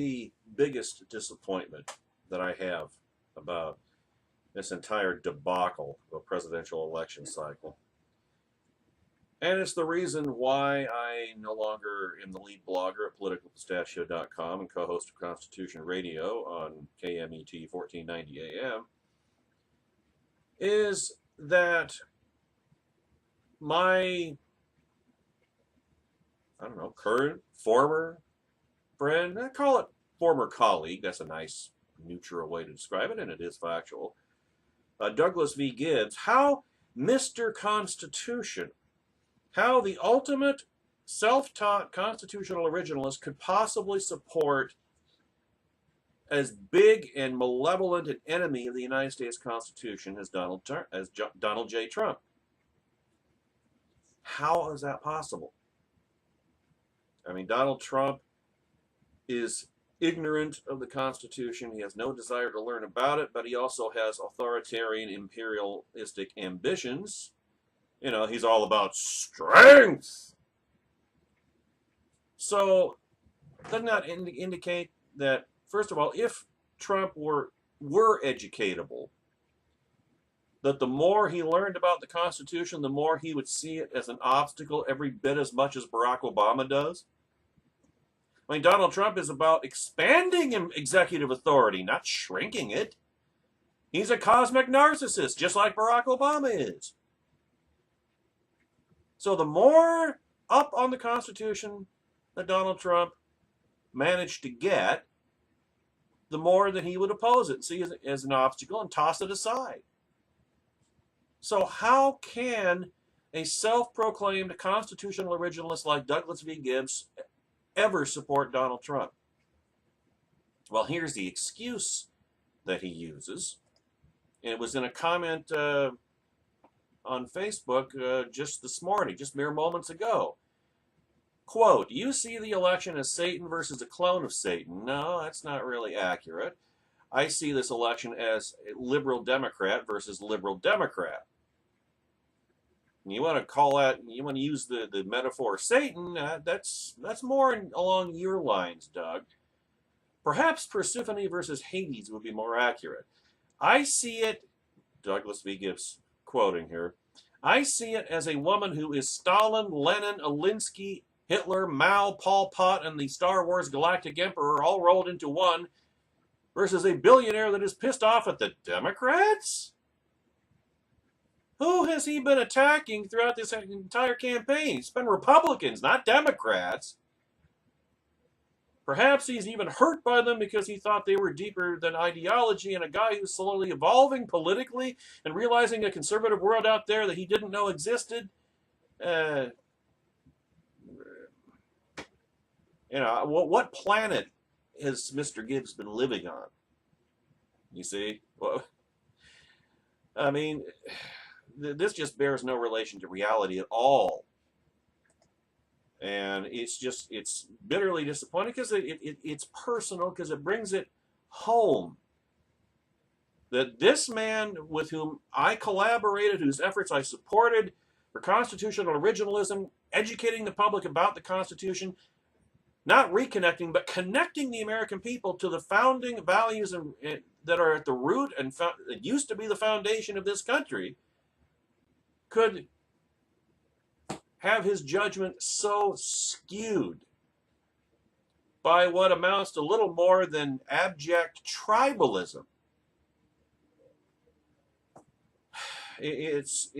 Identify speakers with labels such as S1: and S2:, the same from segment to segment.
S1: the biggest disappointment that I have about this entire debacle of a presidential election cycle. And it's the reason why I no longer am the lead blogger at politicalpistachio.com and co-host of Constitution Radio on KMET 1490 AM, is that my, I don't know, current, former friend, I call it former colleague, that's a nice neutral way to describe it, and it is factual, Douglas V. Gibbs, how Mr. Constitution, how the ultimate self-taught constitutional originalist could possibly support as big and malevolent an enemy of the United States Constitution as Donald J. Trump. How is that possible? I mean, Donald Trump is ignorant of the Constitution. He has no desire to learn about it, but he also has authoritarian, imperialistic ambitions. You know, he's all about strength. So, doesn't that indicate that, first of all, if Trump were educatable, that the more he learned about the Constitution, the more he would see it as an obstacle every bit as much as Barack Obama does? I mean, Donald Trump is about expanding executive authority, not shrinking it. He's a cosmic narcissist, just like Barack Obama is. So the more up on the Constitution that Donald Trump managed to get, the more that he would oppose it, see it as an obstacle and toss it aside. So how can a self-proclaimed constitutional originalist like Douglas V. Gibbs ever support Donald Trump? Well, here's the excuse that he uses. And it was in a comment on Facebook just this morning, just mere moments ago. Quote, "You see the election as Satan versus a clone of Satan." No, that's not really accurate. I see this election as liberal Democrat versus liberal Democrat. You want to call that, you want to use the metaphor Satan, that's more along your lines, Doug. Perhaps Persephone versus Hades would be more accurate. I see it, Douglas V. Gibbs quoting here, "I see it as a woman who is Stalin, Lenin, Alinsky, Hitler, Mao, Pol Pot, and the Star Wars Galactic Emperor all rolled into one, versus a billionaire that is pissed off at the Democrats? Who has he been attacking throughout this entire campaign? It's been Republicans, not Democrats. Perhaps he's even hurt by them because he thought they were deeper than ideology, and a guy who's slowly evolving politically and realizing a conservative world out there that he didn't know existed. You know, what planet has Mr. Gibbs been living on? You see? Well, I mean, this just bears no relation to reality at all. And it's bitterly disappointing because it's personal, because it brings it home. That this man with whom I collaborated, whose efforts I supported for constitutional originalism, educating the public about the Constitution, not reconnecting, but connecting the American people to the founding values that are at the root and that used to be the foundation of this country, could have his judgment so skewed by what amounts to little more than abject tribalism. It's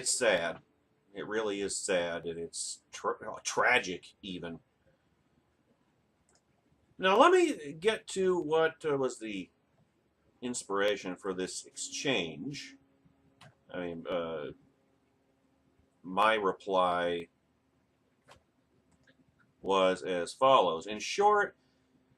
S1: sad. It really is sad, and it's tragic even. Now let me get to what was the inspiration for this exchange. I mean, my reply was as follows. In short,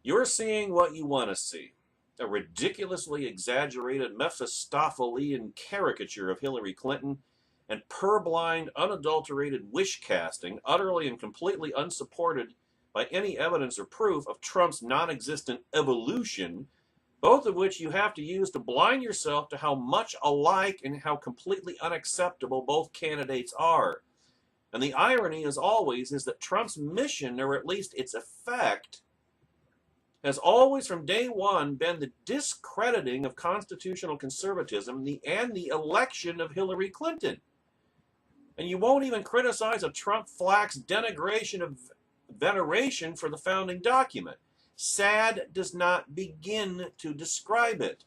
S1: you're seeing what you want to see. A ridiculously exaggerated Mephistophelian caricature of Hillary Clinton and purblind, unadulterated wish-casting, utterly and completely unsupported by any evidence or proof of Trump's non-existent evolution, both of which you have to use to blind yourself to how much alike and how completely unacceptable both candidates are. And the irony, as always, is that Trump's mission, or at least its effect, has always from day one been the discrediting of constitutional conservatism and the election of Hillary Clinton. And you won't even criticize a Trump Flack's denigration of veneration for the founding document. Sad does not begin to describe it.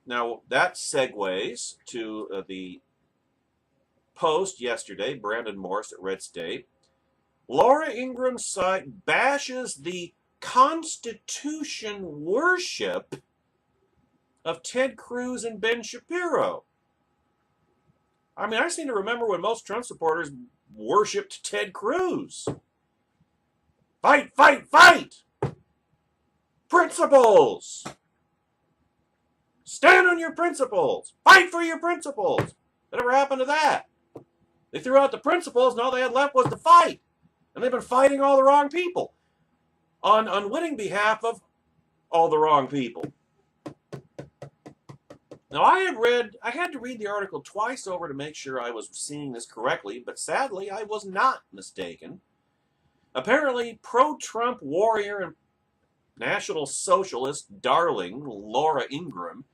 S1: Now, that segues to the post yesterday, Brandon Morse at Red State. Laura Ingram's site bashes the Constitution worship of Ted Cruz and Ben Shapiro. I mean, I seem to remember when most Trump supporters worshipped Ted Cruz. Fight, fight, fight! Principles! Stand on your principles! Fight for your principles! Whatever happened to that? They threw out the principles and all they had left was to fight. And they've been fighting all the wrong people on unwitting behalf of all the wrong people. Now, I had to read the article twice over to make sure I was seeing this correctly, but sadly, I was not mistaken. Apparently, pro-Trump warrior and National Socialist darling Laura Ingraham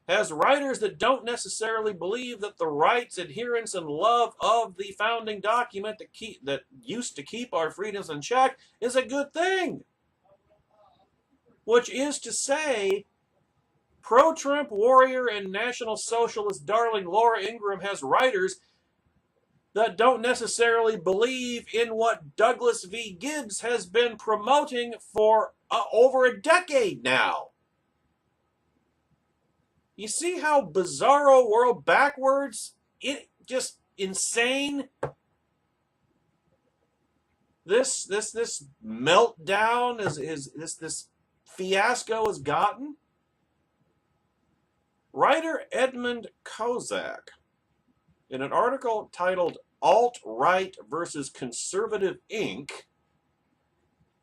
S1: has writers that don't necessarily believe that the rights, adherence, and love of the founding document that used to keep our freedoms in check is a good thing. Which is to say, pro-Trump warrior and National Socialist darling Laura Ingraham has writers that don't necessarily believe in what Douglas V. Gibbs has been promoting for over a decade now. You see how bizarro world backwards, just insane this meltdown this fiasco has gotten? Writer Edmund Kozak, in an article titled Alt-Right versus Conservative Inc.,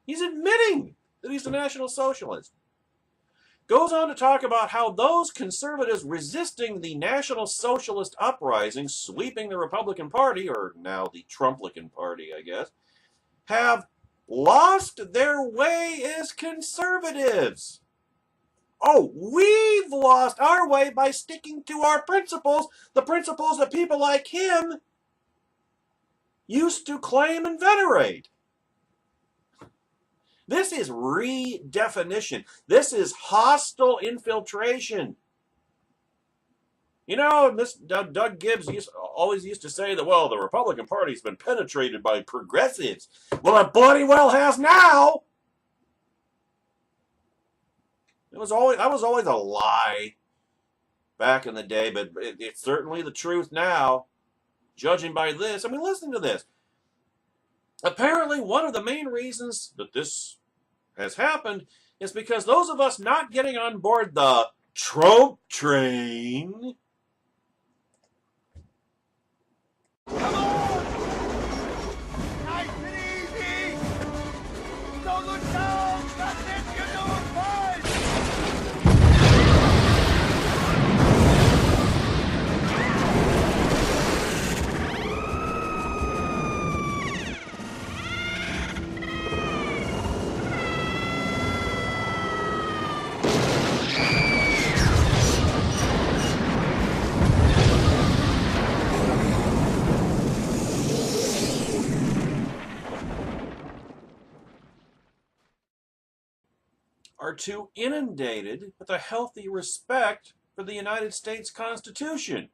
S1: he's admitting that he's a National Socialist. Goes on to talk about how those conservatives resisting the National Socialist uprising sweeping the Republican Party, or now the Trumplican Party, I guess, have lost their way as conservatives. Oh, we've lost our way by sticking to our principles, the principles that people like him used to claim and venerate. This is redefinition. This is hostile infiltration. You know, Doug Gibbs always used to say that, well, the Republican Party's been penetrated by progressives. Well, it bloody well has now. That was always a lie back in the day, but it's certainly the truth now, judging by this. I mean, listen to this. Apparently, one of the main reasons that this has happened is because those of us not getting on board the Trump train.
S2: Come on! Nice and easy! Don't look down! That's it! You're doing fine!
S1: Are too inundated with a healthy respect for the United States Constitution.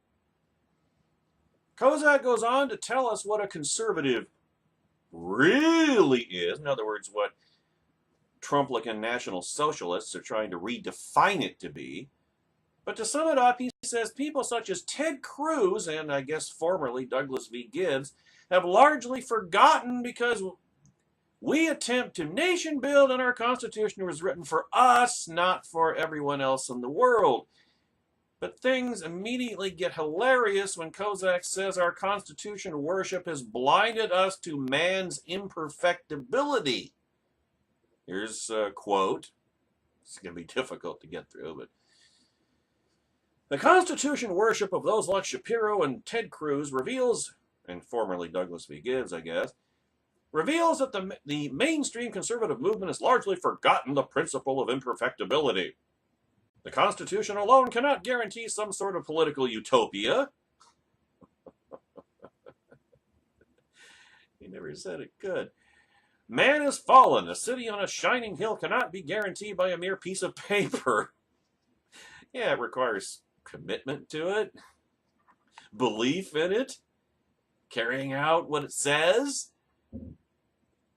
S1: Kozak goes on to tell us what a conservative really is. In other words, what Trumplican National Socialists are trying to redefine it to be. But to sum it up, he says people such as Ted Cruz and I guess formerly Douglas V. Gibbs have largely forgotten because we attempt to nation build and our Constitution was written for us, not for everyone else in the world. But things immediately get hilarious when Kozak says our Constitution worship has blinded us to man's imperfectibility. Here's a quote. It's going to be difficult to get through, but the Constitution worship of those like Shapiro and Ted Cruz reveals and formerly Douglas v. Gibbs, I guess, reveals that the mainstream conservative movement has largely forgotten the principle of imperfectibility. The Constitution alone cannot guarantee some sort of political utopia. He never said it could. Man is fallen. A city on a shining hill cannot be guaranteed by a mere piece of paper. Yeah, it requires commitment to it, belief in it, carrying out what it says.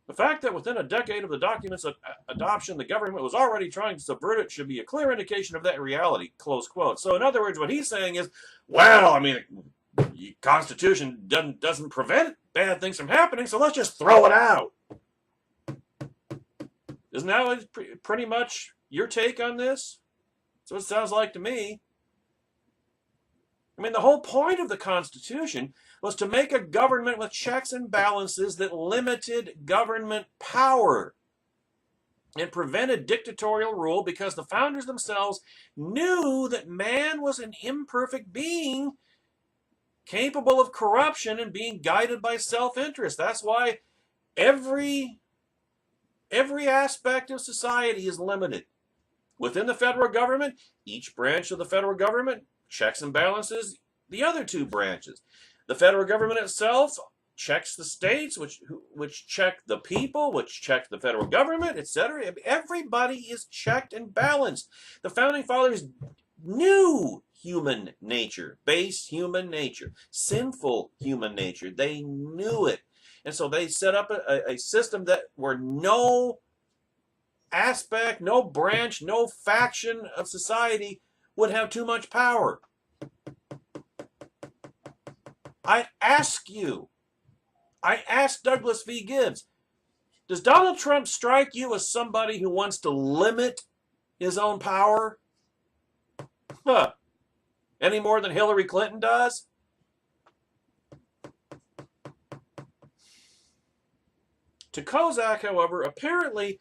S1: The fact that within a decade of the document's adoption, the government was already trying to subvert it should be a clear indication of that reality, close quote. So in other words, what he's saying is, well, I mean, the Constitution doesn't prevent bad things from happening, so let's just throw it out. Isn't that pretty much your take on this? That's what it sounds like to me. I mean, the whole point of the Constitution was to make a government with checks and balances that limited government power and prevented dictatorial rule, because the founders themselves knew that man was an imperfect being capable of corruption and being guided by self-interest. That's why every aspect of society is limited. Within the federal government, each branch of the federal government checks and balances the other two branches. The federal government itself checks the states, which check the people, which check the federal government, etc. Everybody is checked and balanced. The founding fathers knew human nature, base human nature, sinful human nature. They knew it. And so they set up a system where no aspect, no branch, no faction of society would have too much power. I ask Douglas v. Gibbs, does Donald Trump strike you as somebody who wants to limit his own power? Any more than Hillary Clinton does? To Kozak, however, apparently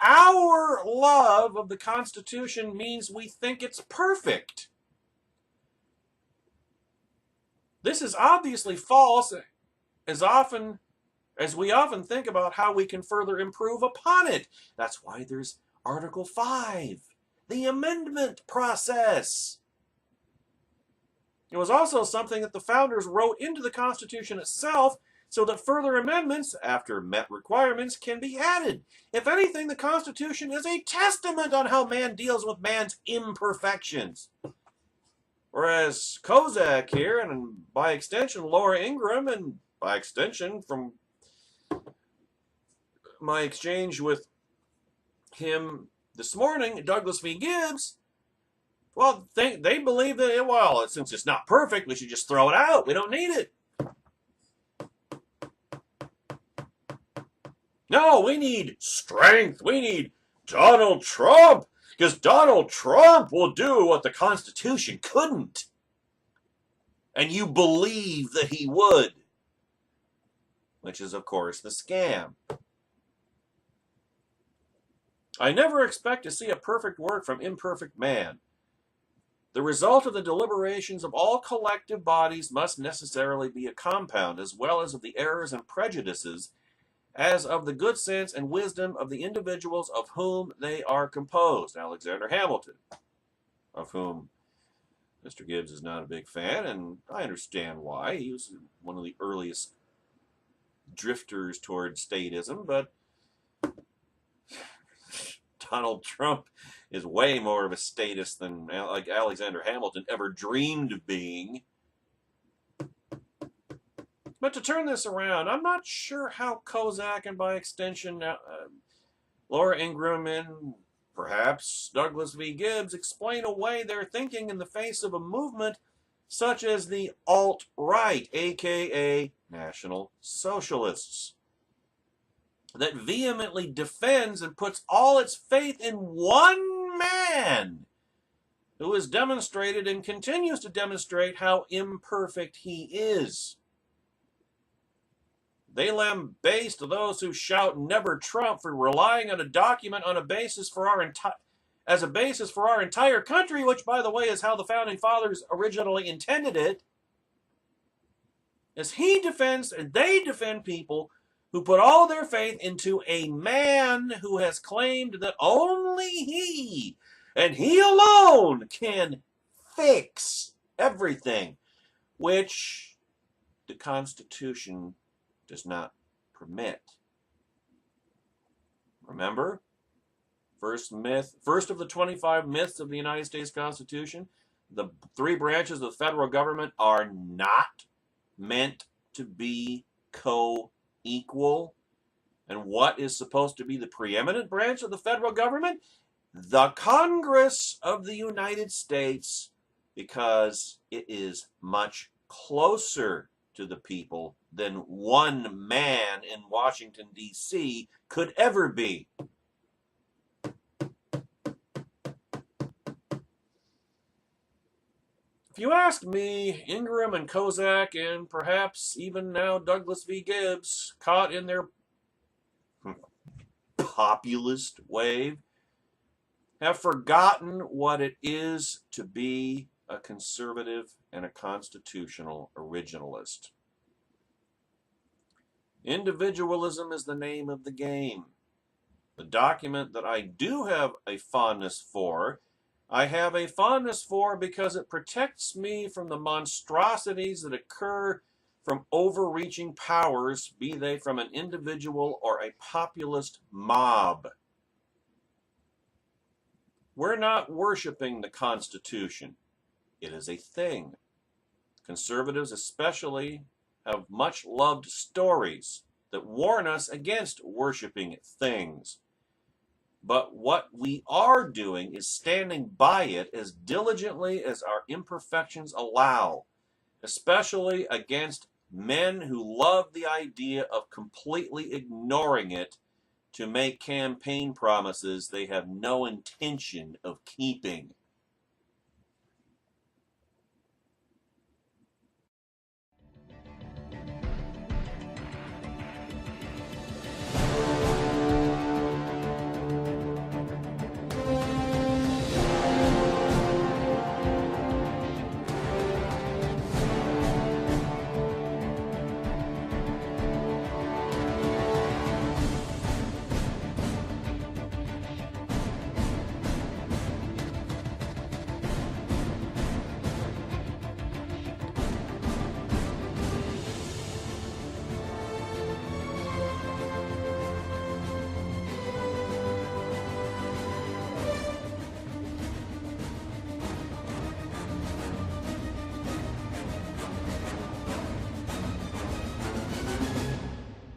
S1: our love of the Constitution means we think it's perfect. This is obviously false, as we often think about how we can further improve upon it. That's why there's Article 5, the amendment process. It was also something that the founders wrote into the Constitution itself, so that further amendments, after met requirements, can be added. If anything, the Constitution is a testament on how man deals with man's imperfections. Whereas Kozak here, and by extension Laura Ingraham, and by extension from my exchange with him this morning, Douglas v. Gibbs, well, they believe that, well, since it's not perfect, we should just throw it out. We don't need it. No, we need strength. We need Donald Trump, because Donald Trump will do what the Constitution couldn't. And you believe that he would. Which is, of course, the scam. I never expect to see a perfect work from imperfect man. The result of the deliberations of all collective bodies must necessarily be a compound, as well as of the errors and prejudices, as of the good sense and wisdom of the individuals of whom they are composed. Alexander Hamilton, of whom Mr. Gibbs is not a big fan, and I understand why. He was one of the earliest drifters toward statism, but Donald Trump is way more of a statist than like Alexander Hamilton ever dreamed of being. But to turn this around, I'm not sure how Kozak, and by extension Laura Ingraham and perhaps Douglas v. Gibbs, explain away their thinking in the face of a movement such as the alt-right, aka National Socialists, that vehemently defends and puts all its faith in one man who has demonstrated and continues to demonstrate how imperfect he is. They lambaste those who shout "Never Trump" for relying on a document on a basis for as a basis for our entire country, which, by the way, is how the founding fathers originally intended it. as he defends and they defend people who put all their faith into a man who has claimed that only he and he alone can fix everything, which the Constitution does not permit. Remember, first of the 25 myths of the United States Constitution, the three branches of the federal government are not meant to be co-equal. And what is supposed to be the preeminent branch of the federal government? The Congress of the United States, because it is much closer to the people than one man in Washington, D.C. could ever be. If you ask me, Ingraham and Kozak, and perhaps even now Douglas v. Gibbs, caught in their populist wave, have forgotten what it is to be a conservative and a constitutional originalist. Individualism is the name of the game. The document that I do have a fondness for, I have a fondness for because it protects me from the monstrosities that occur from overreaching powers, be they from an individual or a populist mob. We're not worshiping the Constitution. It is a thing. Conservatives especially have much loved stories that warn us against worshiping things. But what we are doing is standing by it as diligently as our imperfections allow, especially against men who love the idea of completely ignoring it to make campaign promises they have no intention of keeping.